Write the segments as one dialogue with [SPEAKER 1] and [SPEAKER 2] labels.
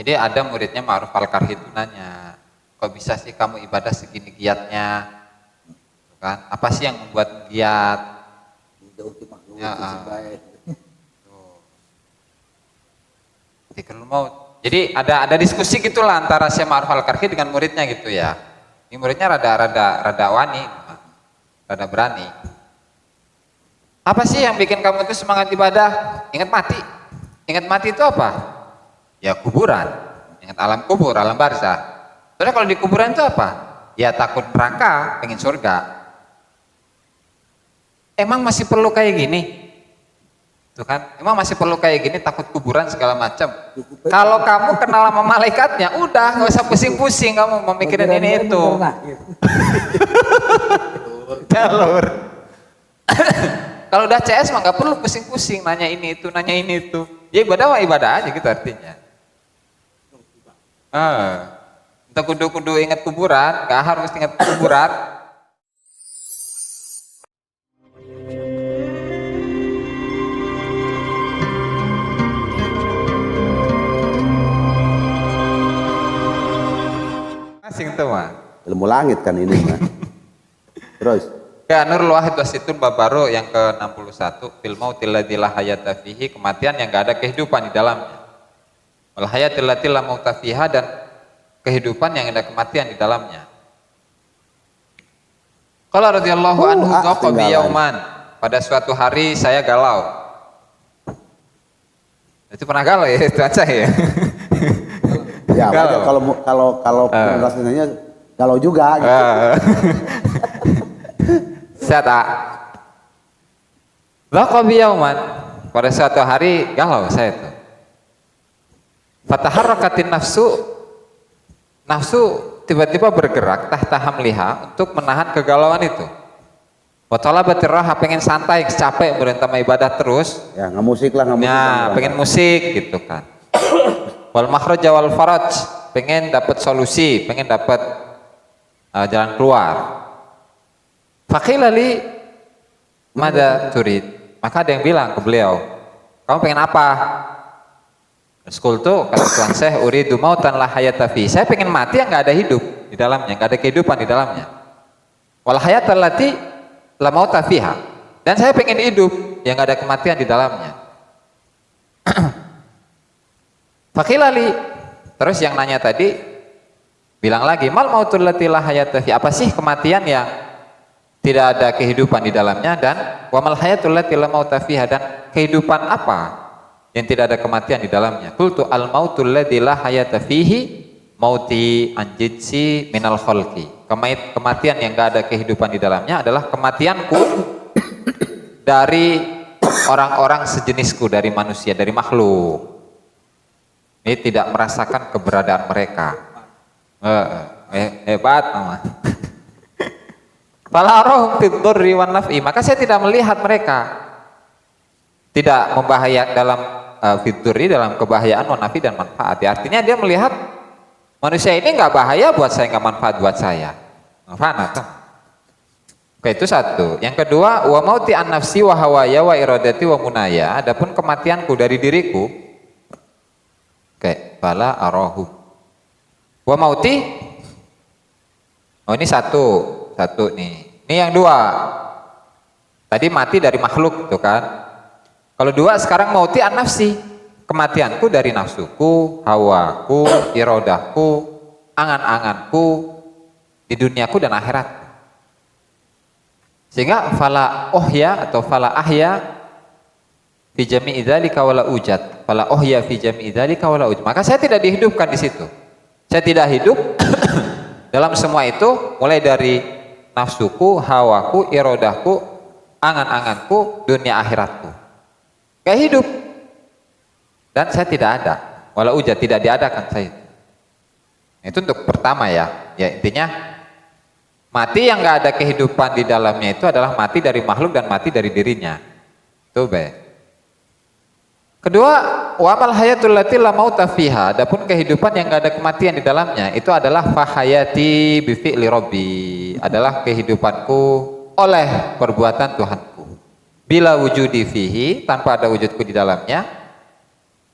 [SPEAKER 1] Jadi ada muridnya Ma'ruf Al-Karhi itu nanya, kok bisa sih kamu ibadah segini giatnya? Kan? Apa sih yang membuat giat? Ya, jadi ada diskusi gitulah antara Syekh Ma'ruf Al-Karhi dengan muridnya gitu ya. Ini muridnya rada wani, rada berani. Apa sih yang bikin kamu itu semangat ibadah? Ingat mati. Ingat mati itu apa? Ya kuburan. Ingat alam kubur, alam barzah. Soalnya kalau di kuburan itu apa? Ya takut neraka, pengen surga. Emang masih perlu kayak gini? Tuh kan, emang masih perlu kayak gini, takut kuburan segala macam. Kalau kamu kenal sama malaikatnya, udah nggak usah pusing-pusing kamu memikirin ini itu. Jalur. Kalau udah CS mah nggak perlu pusing-pusing nanya ini itu, nanya ini itu. Ya ibadah mah ibadah aja gitu artinya. Untuk kudu-kudu ingat kuburan, nggak harus ingat kuburan. Asing tuh mah.
[SPEAKER 2] Ilmu langit kan ini mah. Terus.
[SPEAKER 1] Ya Nurul Wahid Wasitun Babaro yang ke-61 fil mautil ladzi la hayata fihi, kematian yang enggak ada kehidupan di dalamnya. Wal hayatil lati la mauta fiha, dan kehidupan yang ada kematian di dalamnya. Qala radhiyallahu anhu dhaqa bi yauman, pada suatu hari saya galau. Itu pernah galau ya itu aja ya.
[SPEAKER 2] Ya, kalau rasanya galau juga gitu.
[SPEAKER 1] Saya tak Laqabi yauman, pada suatu hari galau saya itu. Fataharrakatin nafsu tiba-tiba bergerak tahta hamliha, untuk menahan kegalauan itu. Wa talabatir raha, pengen santai, capek berentama ibadah terus.
[SPEAKER 2] Ya, ngemusik lah, ngemusik.
[SPEAKER 1] Ya, pengen musik gitu kan. Wal makhraj wal faraj, pengen dapat solusi, pengen dapat jalan keluar. Faqila li mada turid, maka ada yang bilang ke beliau, kamu pengen apa? Sekultu, kata Tuan Syekh, uridu mautan la hayata fi, saya pengen mati yang nggak ada hidup di dalamnya, nggak ada kehidupan di dalamnya. Wal hayatal lati la mauta fiha, dan saya pengen hidup yang nggak ada kematian di dalamnya. Faqila li, terus yang nanya tadi bilang lagi, mal mautul lati la hayata fi, apa sih kematian yang tidak ada kehidupan di dalamnya, dan wa mal hayatul lati la mauta fiha, dan kehidupan apa yang tidak ada kematian di dalamnya. Qultu al mautul ladzi la hayata fihi mauti anjitsi minal khalqi, kematian yang enggak ada kehidupan di dalamnya adalah kematianku dari orang-orang sejenisku, dari manusia, dari makhluk. Ini tidak merasakan keberadaan mereka. Hebat amat. Fala arahum fid-dhurri wan naf'i, maka saya tidak melihat mereka tidak membahayakan dalam fid-dhurri, dalam kebahayaan, wan naf'i, dan manfaat. Artinya dia melihat manusia ini nggak bahaya buat saya, nggak manfaat buat saya. Manfaat. Oke, itu satu. Yang kedua, wa mauti an nafsi wa hawaya wa iradati wa munaya, adapun kematianku dari diriku. Oke, fala arahu. Wa mauti, oh ini satu nih. Ini yang dua. Tadi mati dari makhluk tuh kan. Kalau dua, sekarang mauti an nafsi, kematianku dari nafsuku, hawaku, irodahku, angan-anganku di duniaku dan akhirat. Sehingga fala ohya atau fala ahya fi jami'i dzalika wala ujad. Fala ohya fi jami'i dzalika wala ujad. Maka saya tidak dihidupkan di situ. Saya tidak hidup dalam semua itu, mulai dari nafsuku, hawaku, irodahku, angan-anganku, dunia akhiratku. Gak hidup. Dan saya tidak ada. Wala ujad, tidak diadakan saya. Itu untuk pertama ya. Ya intinya mati yang gak ada kehidupan di dalamnya itu adalah mati dari makhluk dan mati dari dirinya. Itu baik. Kedua, wa amal hayatul lati la mauta fiha, adapun kehidupan yang gak ada kematian di dalamnya itu adalah fahayati bi fi'li rabbi, adalah kehidupanku oleh perbuatan Tuhanku. Bila wujudi fihi, tanpa ada wujudku di dalamnya.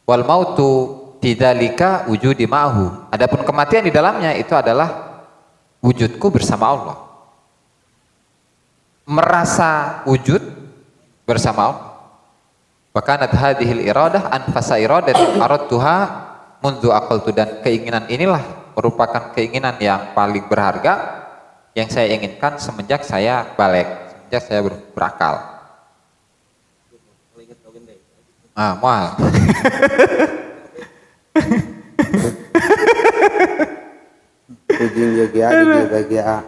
[SPEAKER 1] Wal mautu Fidzalika wujudi ma'hu. Adapun kematian di dalamnya itu adalah wujudku bersama Allah. Merasa wujud bersama Allah. Bakanat hadhil iradah anfasa iradatin aradtuha mundu aqaltu, dan keinginan inilah merupakan keinginan yang paling berharga yang saya inginkan semenjak saya balik, semenjak saya berakal. Mual.
[SPEAKER 2] Ujung GGA.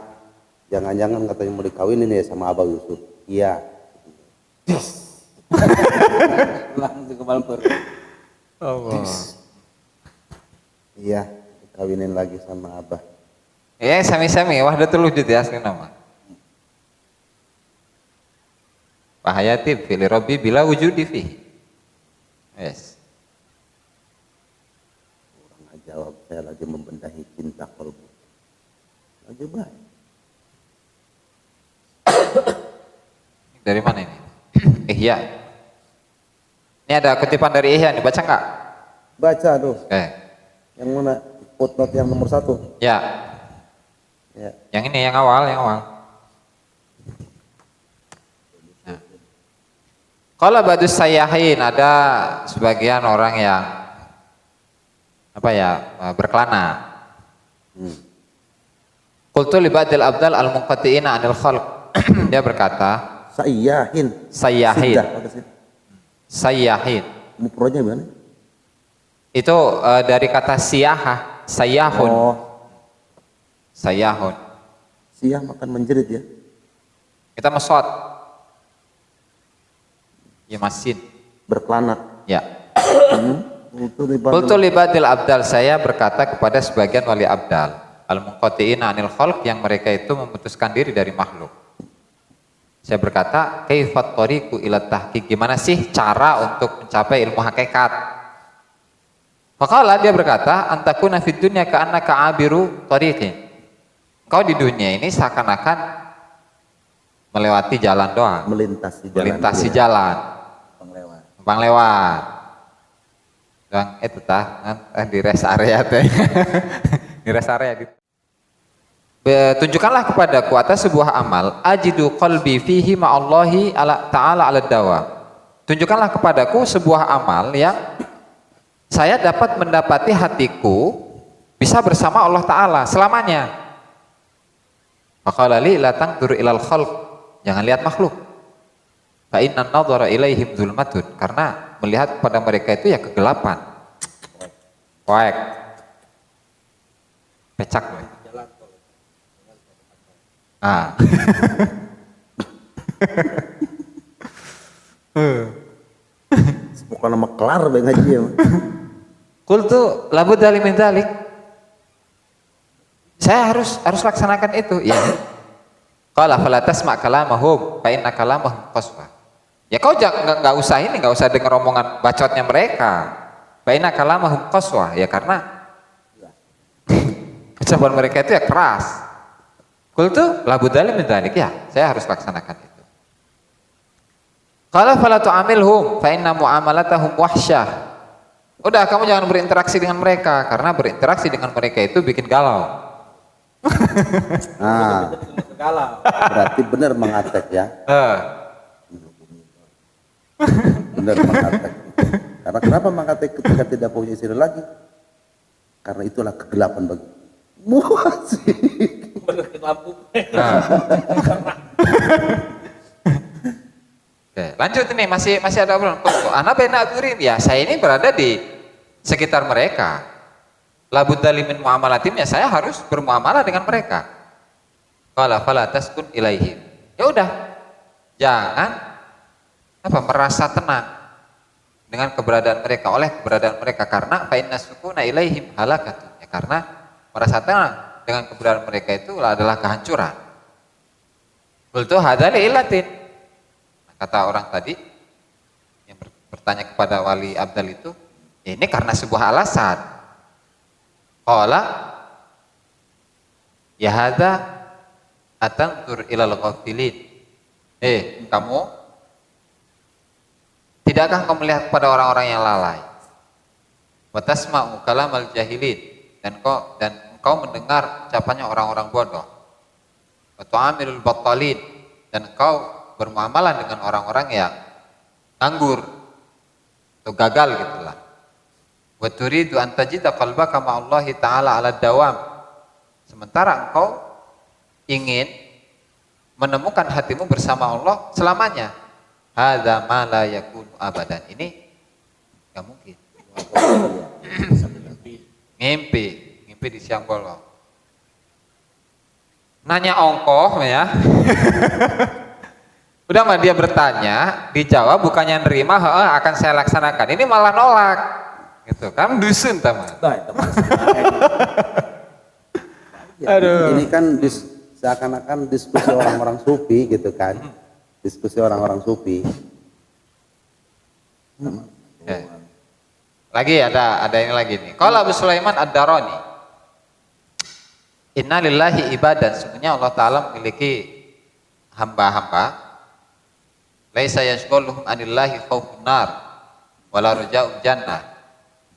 [SPEAKER 2] Jangan-jangan katanya mau dikawinin ya sama Abang Yusuf. Iya. Langsung ke Balpur. Iya, dikawinin lagi sama Abah.
[SPEAKER 1] Ya, sami-sami wahdatul wujud ya asli nama. Bahayati fil rabbi bila wujudi fihi. Yes.
[SPEAKER 2] Orang jawab, saya lagi membenahi cinta kolbu. Lagi baik.
[SPEAKER 1] Dari mana ini? Ihya. Ini ada kutipan dari Ihya, dibaca nggak?
[SPEAKER 2] Baca tuh.
[SPEAKER 1] Yang
[SPEAKER 2] mana? Footnote yang nomor 1.
[SPEAKER 1] Ya.
[SPEAKER 2] Ya.
[SPEAKER 1] Yang ini, yang awal. Nah. Kalau badus sayyahin, ada sebagian orang yang berkelana. Qultu li ba'dil abdal al-munqati'ina 'anil khalq. Dia berkata, sayyahin.
[SPEAKER 2] Mufradnya gimana?
[SPEAKER 1] Itu dari kata siyaha, sayyahun. Sayyahun.
[SPEAKER 2] Siyah makan menjerit ya.
[SPEAKER 1] Kita mesot. Ya masin.
[SPEAKER 2] Berkelana.
[SPEAKER 1] Ya.
[SPEAKER 2] Qultu
[SPEAKER 1] li ba'dil abdal, saya berkata kepada sebagian wali abdal, al-munqati'ina 'anil khalq, yang mereka itu memutuskan diri dari makhluk. Saya berkata, kaifat thariqu ila tahqiq, gimana sih cara untuk mencapai ilmu hakikat? Maka dia berkata, antakuna fid dunya ka'annaka 'abiru thariqin. Kau di dunia ini seakan-akan melewati jalan doang, melintasi jalan. Numpang lewat. Doang itu di rest area teh. Di rest area tunjukkanlah kepadaku atas sebuah amal, ajidu qalbi fihi ma'allahi ta'ala ala dawa. Tunjukkanlah kepadaku sebuah amal yang saya dapat mendapati hatiku bisa bersama Allah Ta'ala selamanya. Maka la tangdur ilal khalq, jangan lihat makhluk. Fa inna nadhara ilaihim zulmatun, karena melihat pada mereka itu ya kegelapan. Koek. Pecak.
[SPEAKER 2] Bukan nama kelar bae ngaji ya.
[SPEAKER 1] Qultu labud dari min dzalik. Saya harus laksanakan itu. Ya. Qala fala tasma' kalamahum fa inna kalamahum qaswa. Ya kau enggak usah dengar omongan bacotnya mereka. Fa inna kalamahum qaswa, ya karena ucapan mereka itu ya keras. Qultu labud dari min dzalik, ya saya harus laksanakan itu. Qala fala tu'amilhum fa inna mu'amalatahum wahsyah. Udah, kamu jangan berinteraksi dengan mereka, karena berinteraksi dengan mereka itu bikin galau.
[SPEAKER 2] Berarti benar mengatek ya. Benar mengatek. Karena kenapa mengatek ketika tidak punya istri lagi? Karena itulah kegelapan bagi musik.
[SPEAKER 1] Oke, lanjut ini masih ada obrolan. Ana baina aturin, ya saya ini berada di sekitar mereka. Labud dalimin muamalatim, ya saya harus bermuamalah dengan mereka. Qala fala taskun ilaihim. Ya udah, jangan merasa tenang dengan keberadaan mereka, oleh keberadaan mereka, karena fa inna sukuna ilaihim halakatun. Ya, karena merasa tenang dengan keberadaan mereka itu adalah kehancuran. Qultu hadza li illatin. Kata orang tadi yang bertanya kepada wali abdal itu, ini karena sebuah alasan. Qala ya hadza atanzur ilal ghafilin. Kamu tidakkah kau melihat kepada orang-orang yang lalai? wa tasma'u kalamal jahilin, dan engkau mendengar ucapannya orang-orang bodoh. Wa tu'amilul battalin, dan engkau bermuamalah dengan orang-orang yang nganggur atau gagal gitulah. Wa turidu an tajida qalbaka ma'allahi ta'ala 'ala dawam, sementara engkau ingin menemukan hatimu bersama Allah selamanya. Hadza ma la yakunu abadan, ini enggak mungkin. Mimpi di siang bolong. Nanya ongkoh ya. Udah mah dia bertanya, dijawab bukannya nerima, akan saya laksanakan. Ini malah nolak. Gitu. Kamu dusun teman.
[SPEAKER 2] Aduh. Ini kan seakan-akan diskusi orang-orang sufi gitu kan. Diskusi orang-orang sufi.
[SPEAKER 1] Okay. Lagi ada ini lagi nih. Qala Abu Sulaiman Ad-Darani, inna lillahi ibadan, sebenarnya Allah Ta'ala memiliki hamba-hamba, laisa yashghaluhum anillahi khaufun nar wala raja'ul jannah.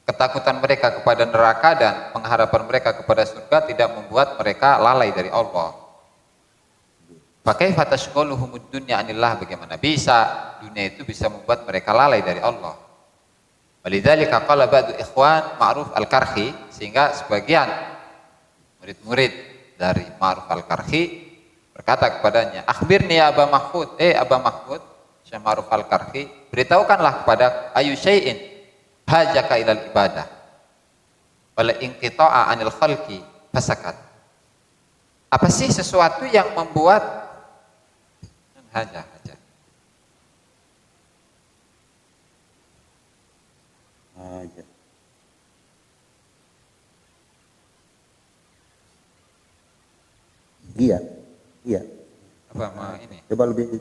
[SPEAKER 1] Ketakutan mereka kepada neraka dan pengharapan mereka kepada surga tidak membuat mereka lalai dari Allah. Pakai fatashghaluhumud dunya anillah, bagaimana bisa dunia itu bisa membuat mereka lalai dari Allah. Walidzalika qala ba'du ikhwan Ma'ruf Al-Karhi, sehingga sebagian murid-murid dari Ma'ruf Al-Karhi berkata kepadanya, akhbirni ya Aba Mahmud, Aba Mahmud, Syekh Ma'ruf Al-Karhi, beritahukanlah kepada ayu syai'in hajaka ilal ibadah wala inqita'a anil khalqi fasakat. Apa sih sesuatu yang membuat haja Iya.
[SPEAKER 2] Apa
[SPEAKER 1] ini?
[SPEAKER 2] Coba lebih.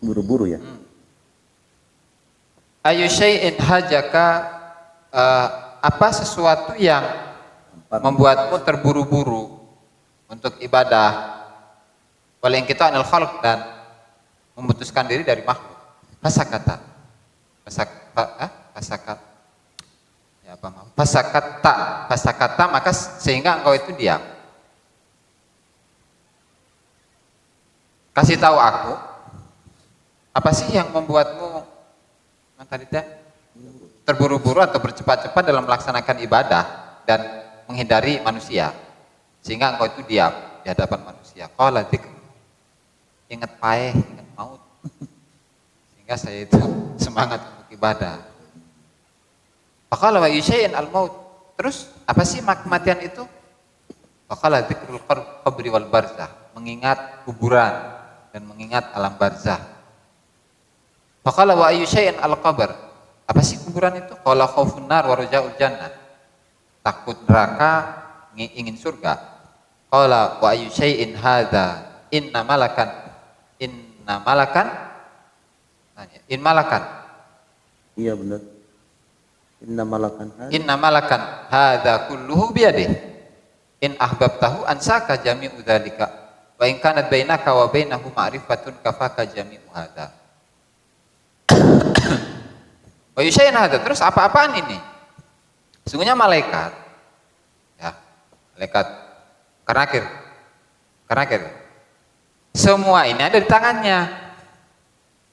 [SPEAKER 2] Buru-buru ya.
[SPEAKER 1] Ayu syai'in hajaka, apa sesuatu yang membuatmu terburu-buru untuk ibadah, wala kita anil khalq, dan memutuskan diri dari makhluk. Fasakata. Ya apa maaf? Fasakata, maka sehingga engkau itu diam. Kasih tahu aku, apa sih yang membuatmu tadi terburu-buru atau bercepat-cepat dalam melaksanakan ibadah dan menghindari manusia, sehingga engkau itu diam di hadapan manusia. Qala dzikr, ingat paeh, ingat maut, sehingga saya itu semangat untuk ibadah. Faqala wa yusyai'in al-maut, terus apa sih kematian itu? Faqala dzikrul qabri wal barzah, mengingat kuburan dan mengingat alam barzah. Faqala wa ayyu syai'in al-qabr, apa sih kuburan itu? Qala khaufun nar wa raja'ul jannah, takut neraka, ingin surga. Qala wa ayyu syai'in hadza, inna malakan
[SPEAKER 2] Iya benar.
[SPEAKER 1] inna malakan hadza kulluhu biyadih, in ahbabtahu ansaka jami'u dzalika wa in kanat bainaka wa bainahu ma'rifatun kafaka jami'u hadza. Wa yusyai'in hadza, terus apa-apaan ini? Sesungguhnya malaikat, ya, malaikat karakir. Semua ini ada di tangannya.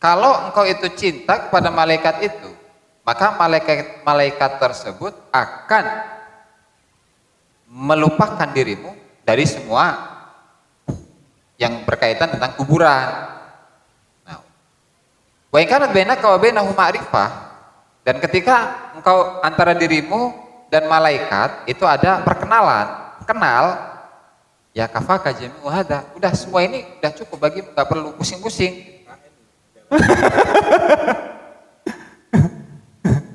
[SPEAKER 1] Kalau engkau itu cinta kepada malaikat itu, maka malaikat tersebut akan melupakan dirimu dari semua yang berkaitan tentang kuburan. Nah, wa in kanat bainaka wa bainahu ma'rifah, dan ketika engkau antara dirimu dan malaikat itu ada perkenalan, kenal, ya kafaka jami'u hadza, udah semua ini udah cukup bagimu, enggak perlu pusing-pusing.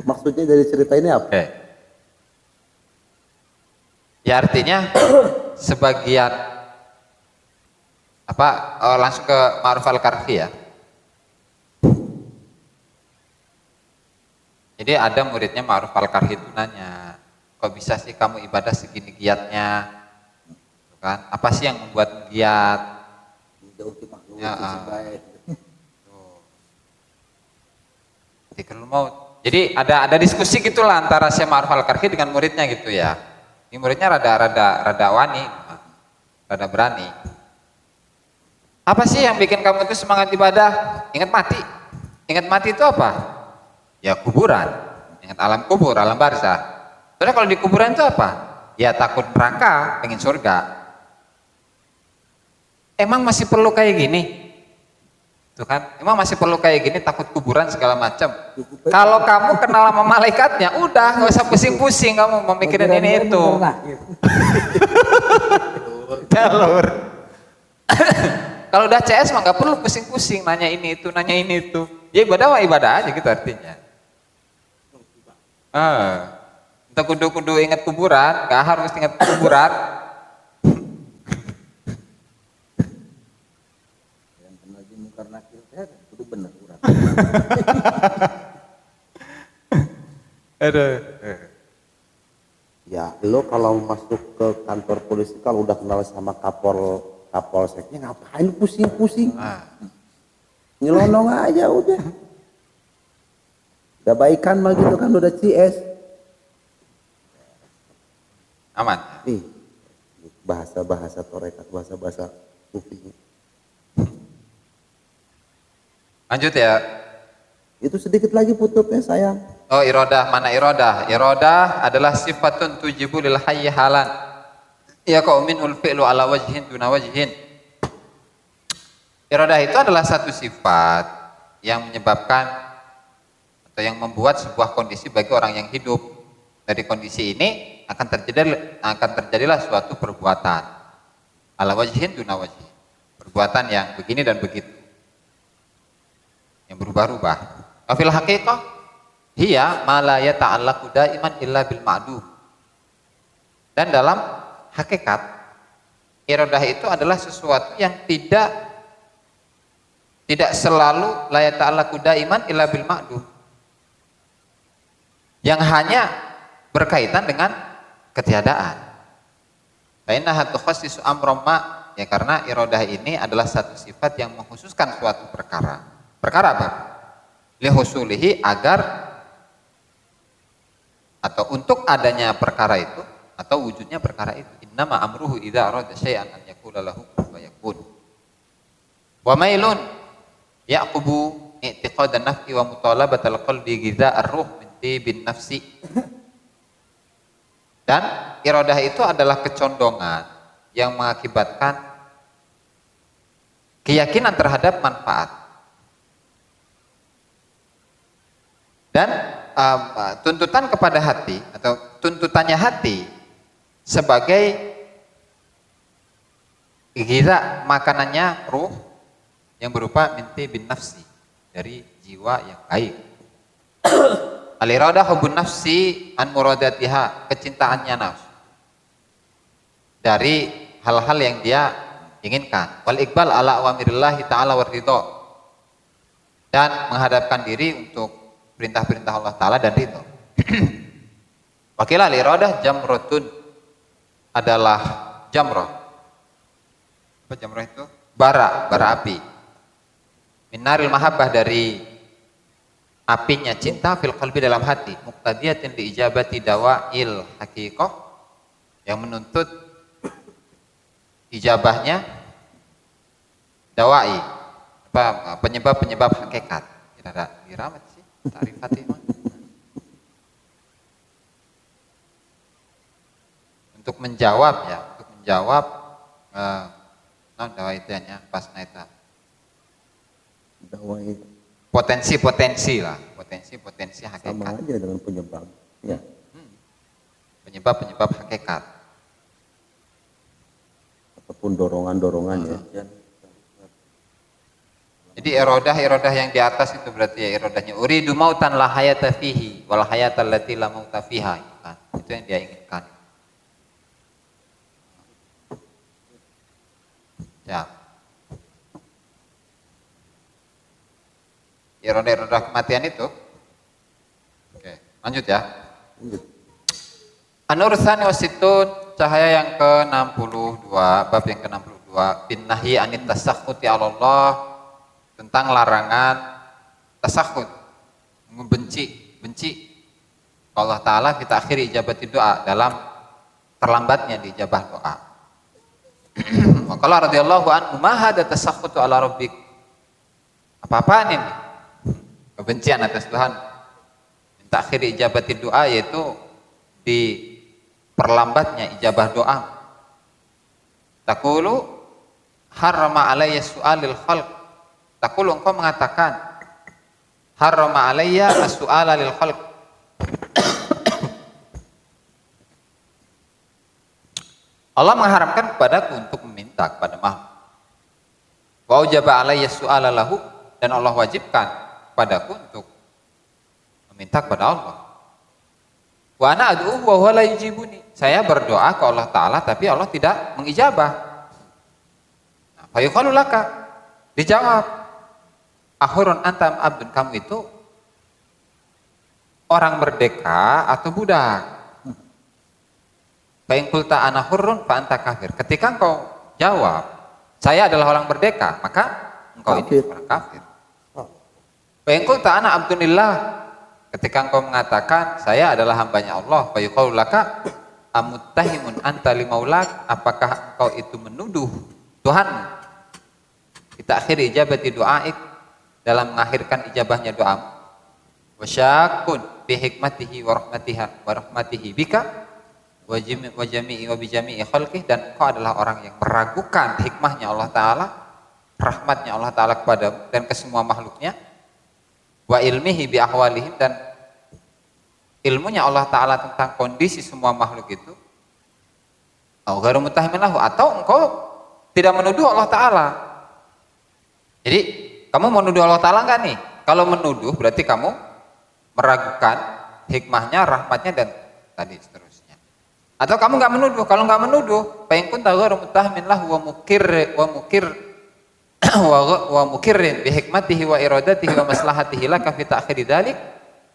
[SPEAKER 2] Maksudnya dari cerita ini apa?
[SPEAKER 1] Ya artinya sebagian langsung ke Ma'ruf Al-Karfi ya. Jadi ada muridnya Ma'ruf Al-Karfi itu nanya, kok bisa sih kamu ibadah segini giatnya? Kan? Apa sih yang membuat giat? Ya, jadi ada diskusi gitulah antara Syekh Ma'ruf Al-Karfi dengan muridnya gitu ya. Ini muridnya rada wani, rada berani. Apa sih yang bikin kamu itu semangat ibadah? Ingat mati. Ingat mati itu apa? Ya kuburan. Ingat alam kubur, alam barzah. Terus kalau di kuburan itu apa? Ya takut neraka, pengen surga. Emang masih perlu kayak gini? Tuh kan? Emang masih perlu kayak gini, takut kuburan segala macam. Kalau kamu kenal sama malaikatnya, udah nggak usah pusing-pusing kamu memikirin ini itu. Jalur. Kalau udah CS mah nggak perlu pusing-pusing nanya ini itu, nanya ini itu. Ya ibadah mah ibadah aja gitu artinya. Untuk kudu ingat kuburan, nggak harus ingat kuburan.
[SPEAKER 2] Karena kita kudu bener kurang.
[SPEAKER 1] Aduh.
[SPEAKER 2] Ya, lo kalau masuk ke kantor polisi kalau udah kenal sama kapolseknya ngapain pusing-pusing? Nyelonong aja udah. Udah baikan mah gitu kan udah CS.
[SPEAKER 1] Aman.
[SPEAKER 2] Bahasa-bahasa torekat, bahasa-bahasa sufi.
[SPEAKER 1] Lanjut ya.
[SPEAKER 2] Itu sedikit lagi putupnya sayang.
[SPEAKER 1] Oh irodah, mana irodah? Irodah adalah sifatun tujibu lil hayyi halan. Ya qauminul fi'lu ala wajhin duna wajhin. Irodah itu adalah satu sifat yang menyebabkan atau yang membuat sebuah kondisi bagi orang yang hidup. Dari kondisi ini akan terjadilah suatu perbuatan. Ala wajhin duna wajhin. Perbuatan yang begini dan begitu. Yang berubah-ubah. Fil haqiqah hiya ma la yata'allaqu daiman illa bil ma'dum. Dan dalam hakikat iradah itu adalah sesuatu yang tidak selalu la yata'allaqu daiman illa bil ma'dum. Yang hanya berkaitan dengan ketiadaan. Fa innaha tukhassisu amran ma, ya karena iradah ini adalah satu sifat yang mengkhususkan suatu perkara. Perkara apa? Lihusulihi agar atau untuk adanya perkara itu atau wujudnya perkara itu. Innama amruhu idza arada syai'an an yaqula lahu kun fayakun. Wa mailun yaqubu i'tiqadan nafsi wa mutalabatal qalbi ghidha'ar ruh min tibin nafsi. Dan iradah itu adalah kecondongan yang mengakibatkan keyakinan terhadap manfaat. Dan tuntutan kepada hati atau tuntutannya hati sebagai giza makanannya ruh yang berupa minti bin nafsi dari jiwa yang baik. Al-iradah hubun nafsi an muradatiha, kecintaannya nafsu dari hal-hal yang dia inginkan. Wal iqbal ala awamirillahi ta'ala waridho, dan menghadapkan diri untuk perintah-perintah Allah Ta'ala dan ridho. Wakilah al-iradah jamrotun, adalah jamroh. Apa jamroh itu? Bara api. Minaril mahabbah, dari apinya cinta, fil qalbi, dalam hati. Muqtadiyatin li ijabati dawa'il haqiqah, yang menuntut ijabahnya dawa'i, penyebab hakikat. Tidak ada diramat sih tarif hati mah. Untuk menjawab dakwah itu hanya pas naita potensi hakikat.
[SPEAKER 2] Sama aja dengan penyebab. Ya.
[SPEAKER 1] Penyebab hakikat.
[SPEAKER 2] Ataupun dorongannya.
[SPEAKER 1] Jadi irodah yang di atas itu berarti ya irodahnya uridu mautan la hayata fihi wal hayata allati la mauta fiha, kan? Itu yang dia inginkan. Ya. Ya roda-roda kematian itu. Oke, lanjut ya.
[SPEAKER 2] Lanjut.
[SPEAKER 1] An-Nur Tsani Wasitun, cahaya yang ke-62, bab yang ke-62, bin nahyi anit tasakhuti 'ala Allah, tentang larangan tasakhut, membenci, benci Allah Ta'ala kita akhiri ijabati doa, dalam terlambatnya diijabah doa. Maka radhiyallahu anhu ma hada tasakhutu 'ala rabbik. Apa-apaan ini? Kebencian atas Tuhan. Minta akhiri ijabati doa, yaitu di perlambatnya ijabah doa. Taqulu harrama alayya su'alil khalq. Taqulu, engkau mengatakan harrama alayya as-su'ala lil khalq. Allah mengharamkan kepadaku untuk meminta kepada makhluk. Wa ujaba alayya su'ala lahu, dan Allah wajibkan kepadaku untuk meminta kepada Allah. Wa ana ad'uhu wa huwa la yujibuni. Saya berdoa ke Allah Ta'ala tapi Allah tidak mengijabah. Nah, fa yuqalu laka, dijawab, ahurun antam abdun, kamu itu orang merdeka atau budak. Fa in qulta ana hurrun fa anta kafir. Ketika engkau jawab saya adalah orang merdeka, maka engkau ini orang kafir. Fa in qulta ana abdunillah, ketika engkau mengatakan saya adalah hambanya Allah, fa yuqalu laka amuttahimun anta limaulak, apakah engkau itu menuduh Tuhanmu? Kita akhiri ijabati doaik, dalam mengakhirkan ijabahnya doamu. Wa syakun bi hikmatihi wa rahmatihi bika wa jami'i wa bi jami'i khalqih, dan engkau adalah orang yang meragukan hikmahnya Allah Ta'ala, rahmatnya Allah Ta'ala kepadamu dan ke semua makhluknya. Wa ilmihi bi ahwalihim, dan ilmunya Allah Ta'ala tentang kondisi semua makhluk itu. Au ghairu muttahimin lahu, atau engkau tidak menuduh Allah Ta'ala. Jadi kamu menuduh Allah Ta'ala enggak nih? Kalau menuduh berarti kamu meragukan hikmahnya, rahmatnya, dan tadi seterusnya. Atau kamu enggak menuduh. Kalau enggak menuduh, fa in kunta ghairu muttahimin lahu wa mukirrin bi hikmatihi wa iradatihi wa maslahatihi laka fi ta'khiri dzalik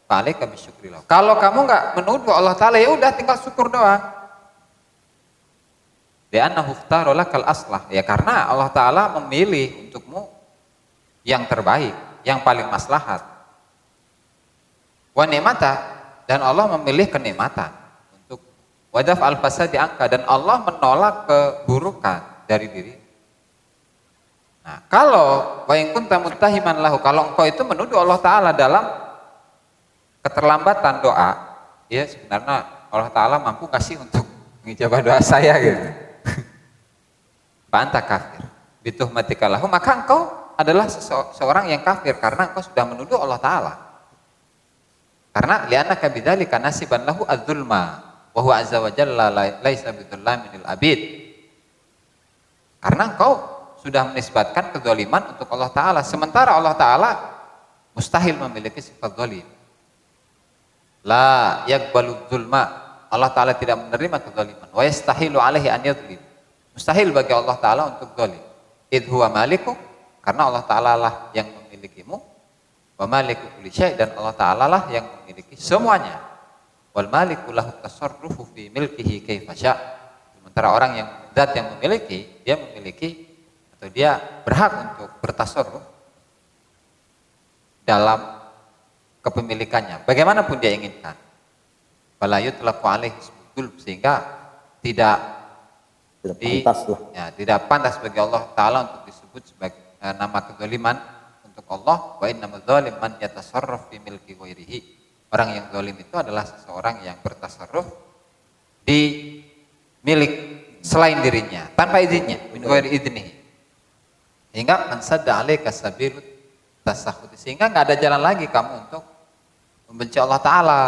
[SPEAKER 1] fa 'alaika bisyukri lahu. Kalau kamu enggak menuduh Allah Ta'ala, ya udah tinggal syukur doang. Li'annahu ikhtara lakal aslah, ya karena Allah Ta'ala memilih untukmu yang terbaik, yang paling maslahat. Wa ni'mata, dan Allah memilih kenikmatan untuk wadaf al-fasad diangka, dan Allah menolak keburukan dari diri. Nah, kalau wa in kunta muttahiman lahu, kalau engkau itu menuduh Allah Ta'ala dalam keterlambatan doa, ya sebenarnya Allah Ta'ala mampu kasih untuk mengijabah doa saya gitu. Fa anta kafir bituhmatika lahu, maka engkau adalah seorang yang kafir karena engkau sudah menuduh Allah Ta'ala. Karena li'annaka bidzalika nasiban lahu adz-dzulma wa huwa azza wa jalla laisa bidzullamin lil abid. Karena engkau sudah menisbatkan kedzaliman untuk Allah Ta'ala, sementara Allah Ta'ala mustahil memiliki sifat zalim. La yaqbalu dzulma, Allah Ta'ala tidak menerima kedzaliman. Wa yastahilu alaihi an yadzlim, mustahil bagi Allah Ta'ala untuk zalim. Idh huwa maliku, karena Allah Ta'ala lah yang memilikimu. Wa maliku kulli syai', dan Allah Ta'ala lah yang memiliki semuanya. Wal maliku lahu tasarrufu fi milkihi kaifa sya'. Sementara orang yang zat yang memiliki, dia memiliki atau dia berhak untuk bertasarruf dalam kepemilikannya bagaimanapun dia inginkan. Fala yutlaqu alaihi ismul, sehingga tidak tidak pantas bagi Allah Ta'ala untuk disebut sebagai nama kezaliman untuk Allah. Wa innamal zalim man yatasarraf fi milki ghairihi. Orang yang zalim itu adalah seseorang yang bertasarruf di milik selain dirinya tanpa izinnya, min ghairi idnihi. Hingga mansadda alaika sabilut tasakhut, sehingga enggak ada jalan lagi kamu untuk membenci Allah Ta'ala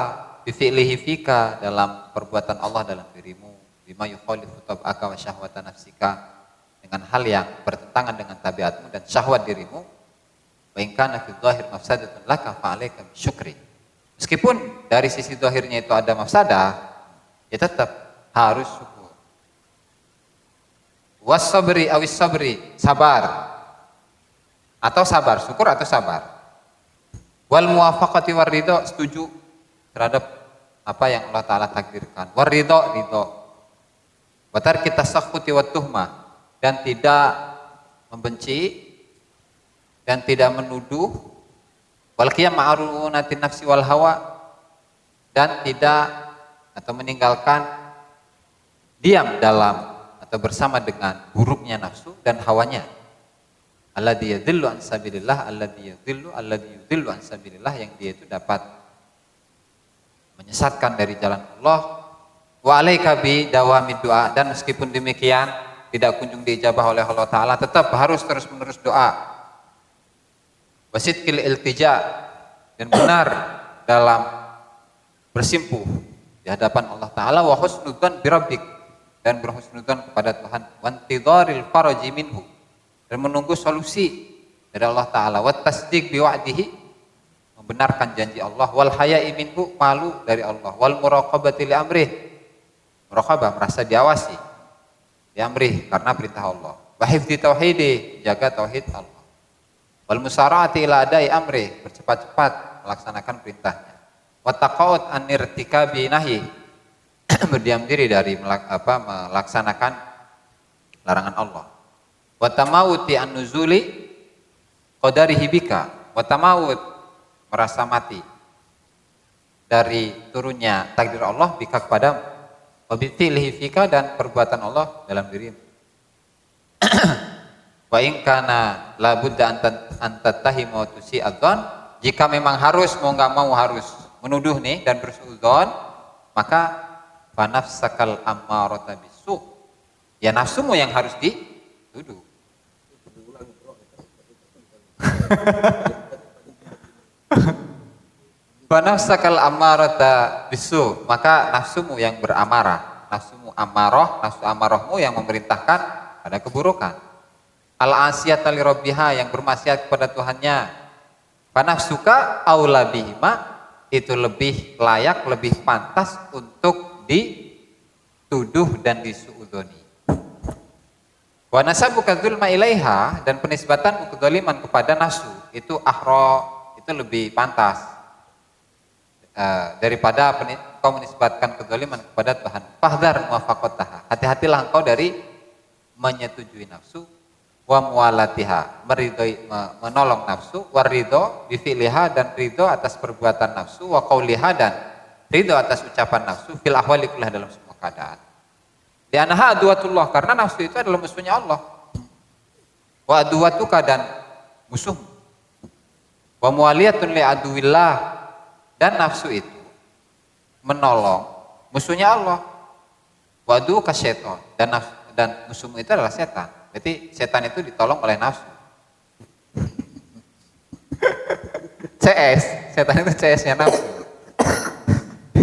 [SPEAKER 1] bi fi'lihi fika, dalam perbuatan Allah dalam dirimu, bima yukhalifu tab'aka wa syahwata nafsika, dengan hal yang bertentangan dengan tabiatmu dan syahwat dirimu. Wa in kana fi dzahir mafsadatun laka fa 'alaika bisyukri. Meskipun dari sisi zahirnya itu ada mafsadah, ya tetap harus syukur. Was-sabri awis sabri, sabar. Atau sabar, syukur atau sabar. Wal muwafaqati war ridho, setuju terhadap apa yang Allah Ta'ala takdirkan. War ridho, ridho. Wa tarki tasakhuti wat tuhmah, dan tidak membenci dan tidak menuduh. Wal qiyam ma'runati nafsi wal hawa, dan tidak atau meninggalkan diam dalam atau bersama dengan buruknya nafsu dan hawanya. Alladzi yadhillu an sabilillah, alladzi yudhillu an sabilillah, yang dia itu dapat menyesatkan dari jalan Allah. Wa alaika bi dawamid doa, dan meskipun demikian tidak kunjung diijabah oleh Allah Ta'ala, tetap harus terus menerus doa. Wasidqil iltija, dan benar dalam bersimpuh di hadapan Allah Ta'ala. Wa husnudzan birabbik, dan berhusnudzan kepada Tuhan. Wantidharil faraji minhu, dan menunggu solusi dari Allah Ta'ala. Wa tasdiq biwa'dihi, membenarkan janji Allah. Wal haya'i minhu, malu dari Allah. Wal muraqabati li amrih, muraqabah, merasa diawasi, di amrih, karena perintah Allah. Wa hifdzi tauhidi, jaga tauhid Allah. Wal musara'ati ila adai amrih, bercepat-cepat melaksanakan perintahnya. Wa taqaut an irtikabi nahyi, berdiam diri dari melaksanakan larangan Allah. Wa tamawuti an nuzuli qadarihi bika, wa tamawut, merasa mati dari turunnya takdir Allah, bika kepadamu. Wa bi'tilihi fika, dan perbuatan Allah dalam dirimu. Wa in kana la budda an tattahimu tusi adzan, jika memang harus mau enggak mau harus menuduh nih dan bersuudzon, maka fa nafsakal ammarata bisu, ya nafsumu yang harus dituduh. Banafsakal amarata bisu, maka nafsumu yang beramarah, nafsumu amarah, nafsu amarahmu yang memerintahkan pada keburukan. Al-asiyata li rabbiha, yang bermaksiat kepada Tuhannya. Fanafsuka aula bihima, itu lebih layak, lebih pantas untuk dituduh dan disuudzoni. Wa nasabuka dzulma ilaiha, dan penisbatan kedzaliman kepada nafsu itu ahra, itu lebih pantas daripada kau menisbatkan kedzaliman kepada Tuhan. Fahdhar muwafaqataha, hati-hatilah engkau dari menyetujui nafsu. Wa muwalatiha, menolong nafsu. Wa ridho bi fi'liha, dan ridho atas perbuatan nafsu. Wa qauliha, dan ridho atas ucapan nafsu. Fil ahwali kulliha, dalam semua keadaan. Di anaha aduwatullah, karena nafsu itu adalah musuhnya Allah. Wa aduwatuka, dan musuh. Wa muwaliyatun li aduwillah, dan nafsu itu menolong musuhnya Allah. Wa aduka syaitan, dan musuhmu itu adalah setan. Berarti setan itu ditolong oleh nafsu. CS, setan itu CS-nya nafsu.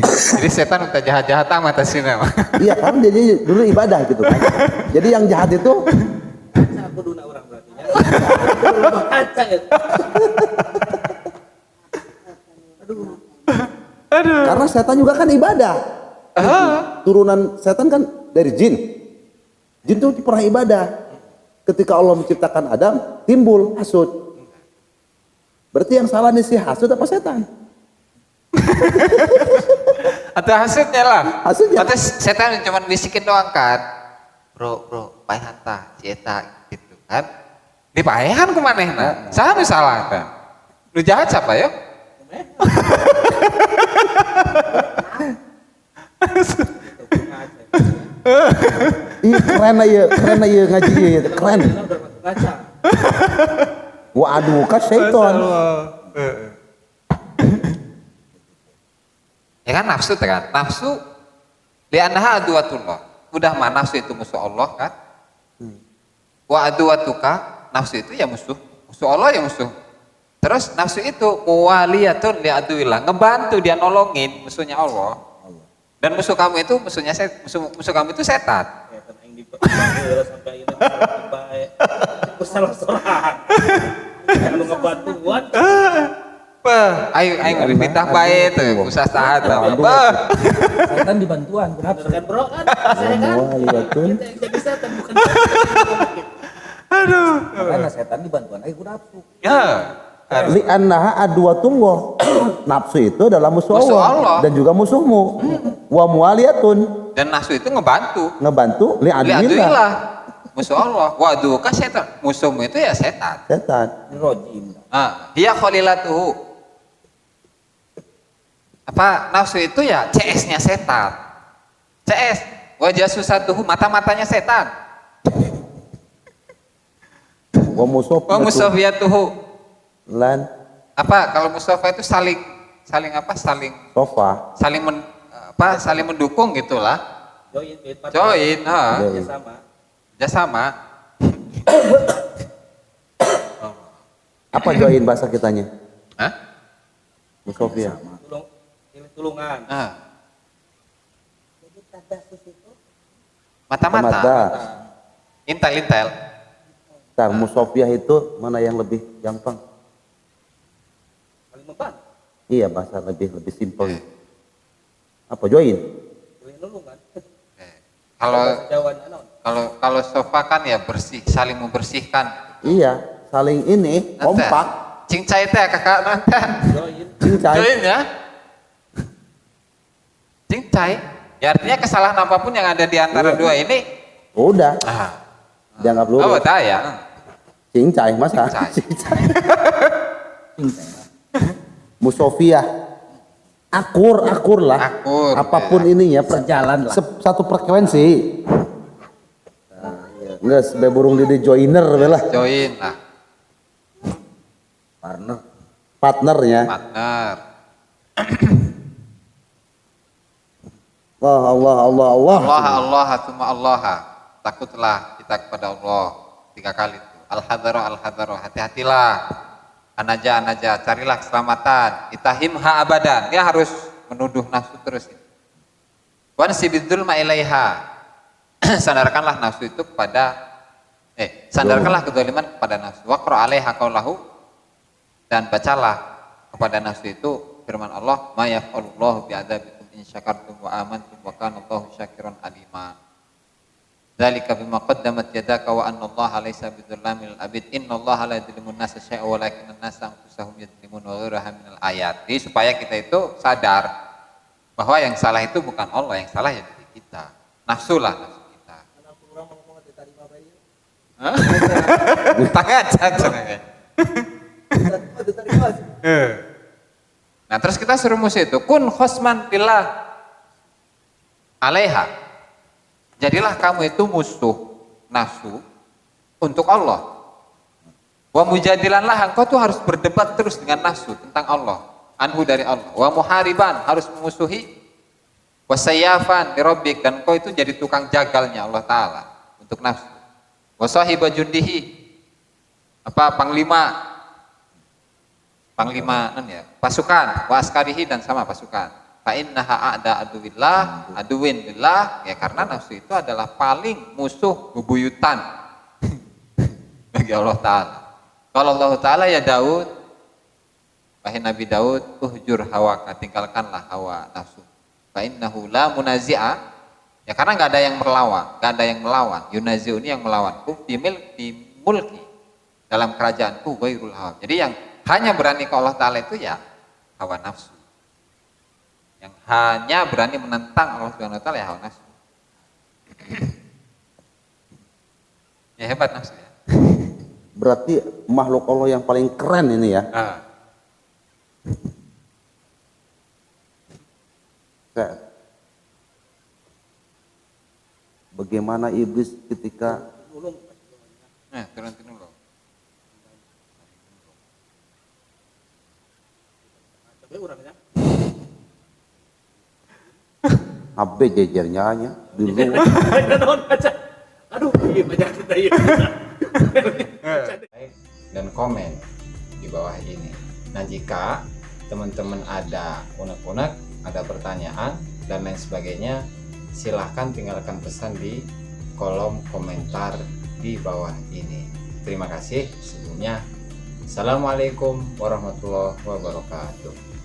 [SPEAKER 1] Jadi setan udah jahat-jahat amat aslinya.
[SPEAKER 2] Iya kan, jadi dulu ibadah gitu kan. Jadi yang jahat itu
[SPEAKER 3] aku duna orang berarti ya. Kaca ya.
[SPEAKER 2] Aduh. Karena setan juga kan ibadah. Turunan setan kan dari jin. Jin itu pernah ibadah. Ketika Allah menciptakan Adam, timbul hasud. Berarti yang salah nih si hasud apa setan?
[SPEAKER 1] Atau hasudnya lah.
[SPEAKER 2] Hasudnya.
[SPEAKER 1] Atau setan cuma bisikin doang kan. Bro, paehan tah, cieta gitu kan. Di paehan kumanehna. Saha nu salah kan? Lu jahat siapa ya?
[SPEAKER 2] Iya keren aja ngaji ya, keren. Waduh, kan syaitan.
[SPEAKER 1] Ya kan nafsu kan? Nafsu li'annaha aduwatullah. Udah mah nafsu itu musuh Allah kan? Wa aduwatuka, nafsu itu ya musuh Allah ya musuh. Terus nafsu itu muwaliyatun li aduwillah, ngebantu dia nolongin musuhnya Allah. Dan musuh kamu itu musuh kamu itu setan.
[SPEAKER 3] Setan yang dipanggil sampai ini baik. Salah-salah. Kalau ngebantuan
[SPEAKER 1] Ayo ngefitnah bae teh, usah sahat lah.
[SPEAKER 4] Setan dibantuan, kenapa?
[SPEAKER 3] kan bro kan saya kan
[SPEAKER 2] Muwaliyatun.
[SPEAKER 3] jadi setan bukan Karena setan dibantuan lagi nafsu.
[SPEAKER 1] Ya.
[SPEAKER 2] Li annaha adwatullah. Nafsu itu adalah musuh
[SPEAKER 1] Musuh
[SPEAKER 2] Allah,
[SPEAKER 1] Allah.
[SPEAKER 2] dan juga musuhmu. Wa mualiyatun,
[SPEAKER 1] Dan nafsu itu ngebantu.
[SPEAKER 2] ngebantu li aduillah.
[SPEAKER 1] Lihatlah. Musuh Allah. Waduh, kan setan. Musuhmu itu ya setan.
[SPEAKER 2] Setan.
[SPEAKER 3] Ini rojim.
[SPEAKER 1] Dia khalilatuhu. Apa nafsu itu ya CS-nya setan. CS wajah susatuhu, mata-matanya setan.
[SPEAKER 2] Wa
[SPEAKER 1] Wa musafiyatuhu.
[SPEAKER 2] lan
[SPEAKER 1] Apa kalau musafa itu saling apa? Saling
[SPEAKER 2] sofa.
[SPEAKER 1] saling mendukung gitulah.
[SPEAKER 3] Join.
[SPEAKER 1] Join,
[SPEAKER 3] Ya sama.
[SPEAKER 1] sama.
[SPEAKER 2] Apa join bahasa kitanya?
[SPEAKER 1] Hah?
[SPEAKER 2] Musofia.
[SPEAKER 3] Tulungan.
[SPEAKER 1] Mata-mata.
[SPEAKER 2] Mata.
[SPEAKER 1] Intel.
[SPEAKER 2] Tar musofia itu mana yang lebih gampang?
[SPEAKER 3] Paling membantu.
[SPEAKER 2] Iya, bahasa lebih simpel. Apa join?
[SPEAKER 3] Join tulungan.
[SPEAKER 1] Kalau
[SPEAKER 3] Jawanya non.
[SPEAKER 1] kalau sofa kan ya bersih, saling membersihkan.
[SPEAKER 2] Iya, saling ini kompak.
[SPEAKER 1] Cincai teh kakak nanti.
[SPEAKER 3] Join.
[SPEAKER 2] Cincai.
[SPEAKER 1] Join ya. Cincai. Ya artinya kesalahan apapun yang ada di antara dua ini.
[SPEAKER 2] Udah, dianggap lurus.
[SPEAKER 1] Oh, tahu ya.
[SPEAKER 2] Cincai, masa?
[SPEAKER 1] Cincai.
[SPEAKER 2] Musofia. Akur lah.
[SPEAKER 1] Akur,
[SPEAKER 2] Apapun
[SPEAKER 1] ya.
[SPEAKER 2] ininya,
[SPEAKER 3] Sejalan lah.
[SPEAKER 2] satu frekuensi. Nggak, sebagai burung didi joiner lah.
[SPEAKER 1] Join lah.
[SPEAKER 2] Partnernya.
[SPEAKER 1] Partner.
[SPEAKER 2] Allah.
[SPEAKER 1] Allah summa Allah. Takutlah kita kepada Allah 3 kali itu. Al-hadaro, hati-hatilah. Anaja, carilah keselamatan. Itahimha abadan. Dia harus menuduh nafsu terus. Wan sibidul ma'ilaiha. Sandarkanlah nafsu itu kepada sandarkanlah kezaliman kepada nafsu. Waqra 'alaiha qaulahu, dan bacalah kepada nafsu itu firman Allah, ma yaf'alullahu bi'adzabikum in syakartum wa amantum wa kana Allahu syakiran alima. Dzalika bima qaddamat yadaka wa anna Allaha laysa bidzallamil abid. Innallaha la yadzlimun nasa syai'a walakinnan nasa anfusahum yadzlimun wa ghairuha minal ayat. Jadi supaya kita itu sadar bahwa yang salah itu bukan Allah, yang salah ya diri kita. Nafsu kita. Tangan Nah, terus kita suruh musuh itu kun khosman billah alaiha. Jadilah kamu itu musuh nafsu untuk Allah. Wa mujadilanlah, engkau tuh harus berdebat terus dengan nafsu tentang Allah, anhu dari Allah. Wa muhariban, harus memusuhi. Wa sayyafan lirabbik, dan engkau itu jadi tukang jagalnya Allah Ta'ala untuk nafsu. Wa sahiba jundihi, panglima pasukan, wa askarihi, dan sama pasukan. Fa innaha a'da aduwin billah, ya karena nafsu itu adalah paling musuh bebuyutan bagi Allah Ta'ala. Kalau Allah Ta'ala ya Daud, wahai Nabi Daud, uhjur hawaka, tinggalkanlah hawa nafsu. Fa innahu la munazi'a, ya karena nggak ada yang melawan, yunazi'u ini yang melawanku, di mulki, dalam kerajaanku, ghairul hawa. Jadi yang hanya berani ke Allah Ta'ala itu ya hawa nafsu. Yang hanya berani menentang Allah Subhanahu wa Ta'ala ya hawa nafsu. Ya hebat nafsu ya.
[SPEAKER 2] Berarti makhluk Allah yang paling keren ini ya. Bagaimana iblis ketika
[SPEAKER 1] Turun dulu.
[SPEAKER 2] HP jejernya dulu.
[SPEAKER 3] Aduh, banyak kita ya.
[SPEAKER 1] Dan komen di bawah ini. Nah, jika teman-teman ada unek-unek, ada pertanyaan dan lain sebagainya, silahkan tinggalkan pesan di kolom komentar di bawah ini. Terima kasih sebelumnya. Assalamualaikum warahmatullahi wabarakatuh.